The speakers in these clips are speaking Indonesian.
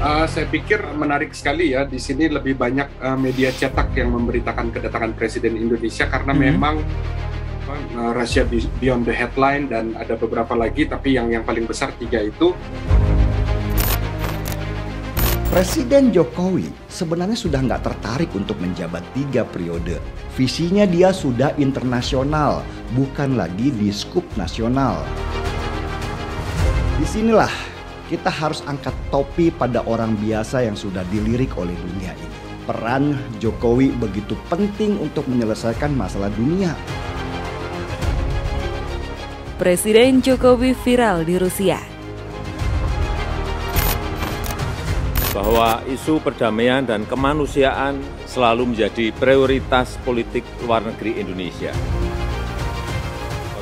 Saya pikir menarik sekali ya, di sini lebih banyak media cetak yang memberitakan kedatangan Presiden Indonesia karena memang Russia Beyond the Headline dan ada beberapa lagi, tapi yang paling besar 3 itu. Presiden Jokowi sebenarnya sudah nggak tertarik untuk menjabat 3 periode. Visinya dia sudah internasional, bukan lagi di skup nasional. Disinilah kita harus angkat topi pada orang biasa yang sudah dilirik oleh dunia ini. Peran Jokowi begitu penting untuk menyelesaikan masalah dunia. Presiden Jokowi viral di Rusia. Bahwa isu perdamaian dan kemanusiaan selalu menjadi prioritas politik luar negeri Indonesia.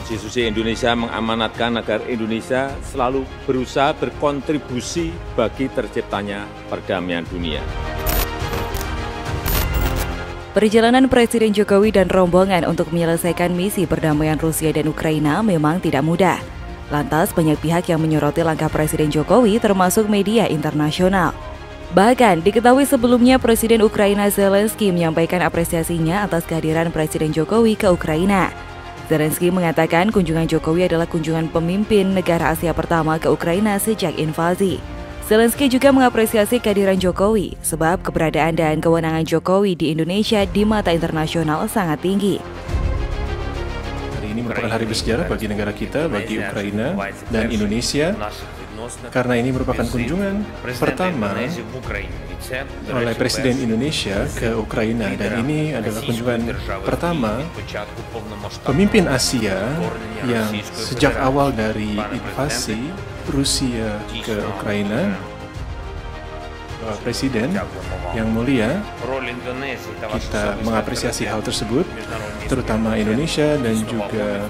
Konstitusi Indonesia mengamanatkan agar Indonesia selalu berusaha berkontribusi bagi terciptanya perdamaian dunia. Perjalanan Presiden Jokowi dan rombongan untuk menyelesaikan misi perdamaian Rusia dan Ukraina memang tidak mudah. Lantas banyak pihak yang menyoroti langkah Presiden Jokowi termasuk media internasional. Bahkan diketahui sebelumnya Presiden Ukraina Zelensky menyampaikan apresiasinya atas kehadiran Presiden Jokowi ke Ukraina. Zelensky mengatakan kunjungan Jokowi adalah kunjungan pemimpin negara Asia pertama ke Ukraina sejak invasi. Zelensky juga mengapresiasi kehadiran Jokowi sebab keberadaan dan kewenangan Jokowi di Indonesia di mata internasional sangat tinggi. Hari ini merupakan hari bersejarah bagi negara kita, bagi Ukraina dan Indonesia, karena ini merupakan kunjungan pertama oleh Presiden Indonesia ke Ukraina, dan ini adalah kunjungan pertama pemimpin Asia yang sejak awal dari invasi Rusia ke Ukraina. Presiden yang mulia, kita mengapresiasi hal tersebut, terutama Indonesia dan juga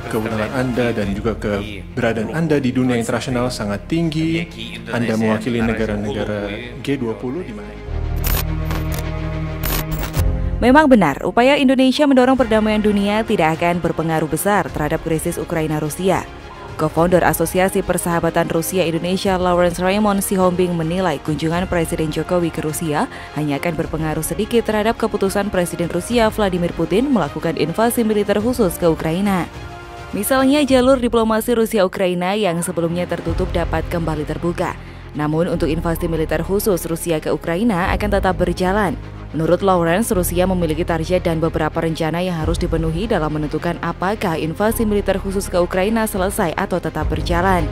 kewenangan Anda dan juga keberadaan Anda di dunia internasional sangat tinggi. Anda mewakili negara-negara G20 di mana. Memang benar, upaya Indonesia mendorong perdamaian dunia tidak akan berpengaruh besar terhadap krisis Ukraina-Rusia. Co-founder Asosiasi Persahabatan Rusia-Indonesia Lawrence Raymond Sihombing menilai kunjungan Presiden Jokowi ke Rusia hanya akan berpengaruh sedikit terhadap keputusan Presiden Rusia Vladimir Putin melakukan invasi militer khusus ke Ukraina. Misalnya jalur diplomasi Rusia-Ukraina yang sebelumnya tertutup dapat kembali terbuka. Namun untuk invasi militer khusus Rusia ke Ukraina akan tetap berjalan. Menurut Lawrence, Rusia memiliki target dan beberapa rencana yang harus dipenuhi dalam menentukan apakah invasi militer khusus ke Ukraina selesai atau tetap berjalan.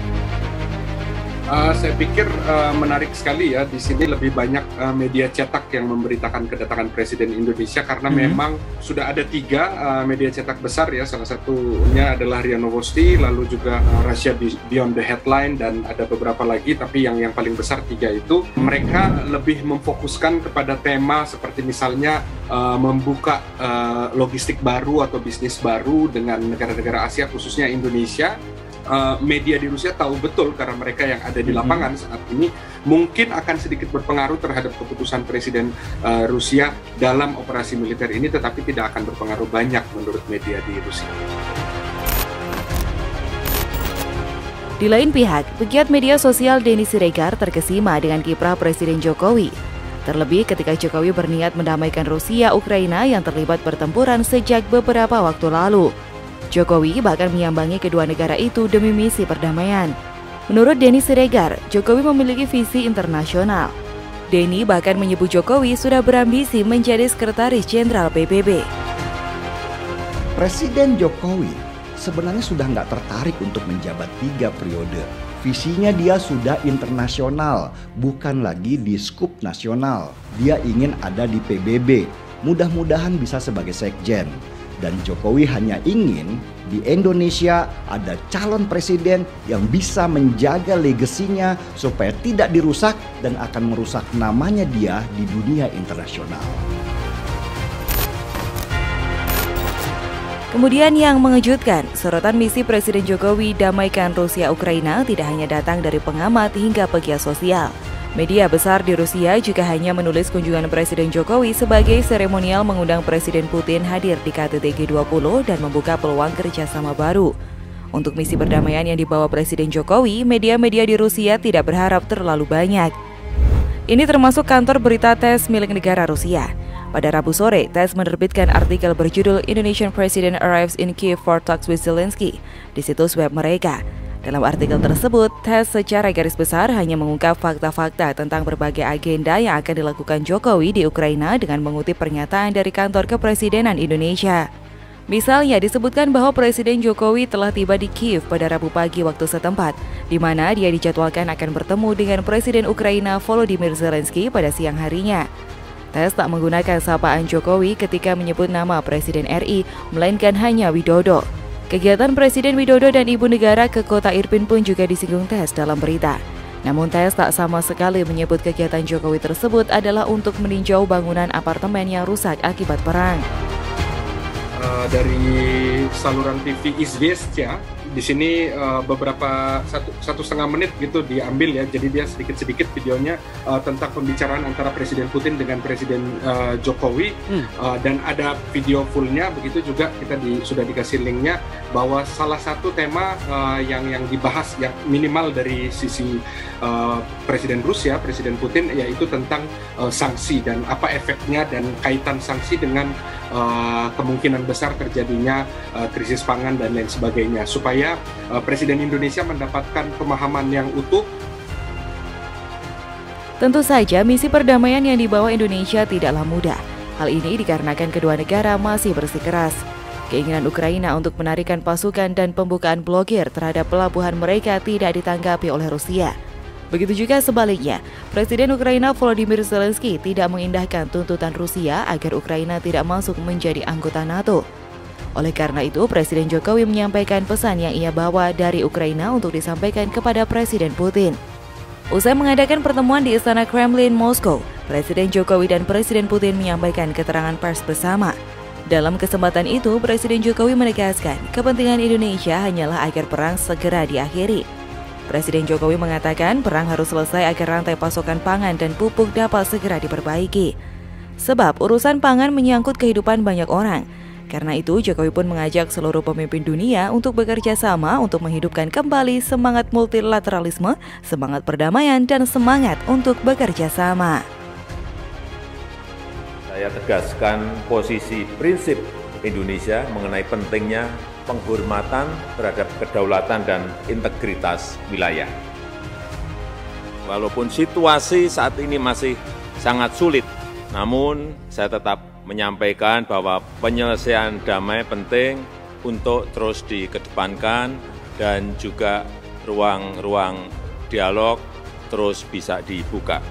Saya pikir menarik sekali ya, di sini lebih banyak media cetak yang memberitakan kedatangan Presiden Indonesia karena memang sudah ada 3 media cetak besar ya, salah satunya adalah RIA Novosti, lalu juga Russia Beyond the Headline dan ada beberapa lagi, tapi yang paling besar 3 itu. Mereka lebih memfokuskan kepada tema seperti misalnya membuka logistik baru atau bisnis baru dengan negara-negara Asia khususnya Indonesia. Media di Rusia tahu betul karena mereka yang ada di lapangan saat ini mungkin akan sedikit berpengaruh terhadap keputusan Presiden Rusia dalam operasi militer ini, tetapi tidak akan berpengaruh banyak menurut media di Rusia. Di lain pihak, pegiat media sosial Denny Siregar terkesima dengan kiprah Presiden Jokowi. Terlebih ketika Jokowi berniat mendamaikan Rusia-Ukraina yang terlibat pertempuran sejak beberapa waktu lalu. Jokowi bahkan menyambangi kedua negara itu demi misi perdamaian. Menurut Denny Siregar, Jokowi memiliki visi internasional. Denny bahkan menyebut Jokowi sudah berambisi menjadi Sekretaris Jenderal PBB. Presiden Jokowi sebenarnya sudah nggak tertarik untuk menjabat 3 periode. Visinya dia sudah internasional, bukan lagi di skup nasional. Dia ingin ada di PBB, mudah-mudahan bisa sebagai sekjen. Dan Jokowi hanya ingin di Indonesia ada calon presiden yang bisa menjaga legasinya supaya tidak dirusak dan akan merusak namanya dia di dunia internasional. Kemudian yang mengejutkan, sorotan misi Presiden Jokowi damaikan Rusia-Ukraina tidak hanya datang dari pengamat hingga pegiat sosial. Media besar di Rusia juga hanya menulis kunjungan Presiden Jokowi sebagai seremonial mengundang Presiden Putin hadir di KTT G20 dan membuka peluang kerjasama baru. Untuk misi perdamaian yang dibawa Presiden Jokowi, media-media di Rusia tidak berharap terlalu banyak. Ini termasuk kantor berita TASS milik negara Rusia. Pada Rabu sore, TASS menerbitkan artikel berjudul Indonesian President Arrives in Kyiv for Talks with Zelensky di situs web mereka. Dalam artikel tersebut, TASS secara garis besar hanya mengungkap fakta-fakta tentang berbagai agenda yang akan dilakukan Jokowi di Ukraina dengan mengutip pernyataan dari kantor kepresidenan Indonesia. Misalnya disebutkan bahwa Presiden Jokowi telah tiba di Kyiv pada Rabu pagi waktu setempat, di mana dia dijadwalkan akan bertemu dengan Presiden Ukraina Volodymyr Zelensky pada siang harinya. TASS tak menggunakan sapaan Jokowi ketika menyebut nama Presiden RI, melainkan hanya Widodo. Kegiatan Presiden Widodo dan Ibu Negara ke kota Irpin pun juga disinggung TASS dalam berita. Namun TASS tak sama sekali menyebut kegiatan Jokowi tersebut adalah untuk meninjau bangunan apartemen yang rusak akibat perang. Dari saluran TV Izvestia, di sini beberapa satu setengah menit gitu diambil ya, jadi dia sedikit videonya tentang pembicaraan antara Presiden Putin dengan Presiden Jokowi, dan ada video fullnya. Begitu juga kita sudah dikasih linknya bahwa salah satu tema yang dibahas yang minimal dari sisi Presiden Rusia, Presiden Putin, yaitu tentang sanksi dan apa efeknya dan kaitan sanksi dengan kemungkinan besar terjadinya krisis pangan dan lain sebagainya, supaya Presiden Indonesia mendapatkan pemahaman yang utuh. Tentu saja misi perdamaian yang dibawa Indonesia tidaklah mudah. Hal ini dikarenakan kedua negara masih bersikeras. Keinginan Ukraina untuk menarikan pasukan dan pembukaan blokir terhadap pelabuhan mereka tidak ditanggapi oleh Rusia. Begitu juga sebaliknya, Presiden Ukraina Volodymyr Zelensky tidak mengindahkan tuntutan Rusia agar Ukraina tidak masuk menjadi anggota NATO. Oleh karena itu, Presiden Jokowi menyampaikan pesan yang ia bawa dari Ukraina untuk disampaikan kepada Presiden Putin. Usai mengadakan pertemuan di Istana Kremlin, Moskow, Presiden Jokowi dan Presiden Putin menyampaikan keterangan pers bersama. Dalam kesempatan itu, Presiden Jokowi menegaskan kepentingan Indonesia hanyalah agar perang segera diakhiri. Presiden Jokowi mengatakan perang harus selesai agar rantai pasokan pangan dan pupuk dapat segera diperbaiki. Sebab urusan pangan menyangkut kehidupan banyak orang. Karena itu, Jokowi pun mengajak seluruh pemimpin dunia untuk bekerja sama untuk menghidupkan kembali semangat multilateralisme, semangat perdamaian, dan semangat untuk bekerja sama. Saya tegaskan posisi prinsip Indonesia mengenai pentingnya penghormatan terhadap kedaulatan dan integritas wilayah. Walaupun situasi saat ini masih sangat sulit, namun saya tetap menyampaikan bahwa penyelesaian damai penting untuk terus dikedepankan dan juga ruang-ruang dialog terus bisa dibuka.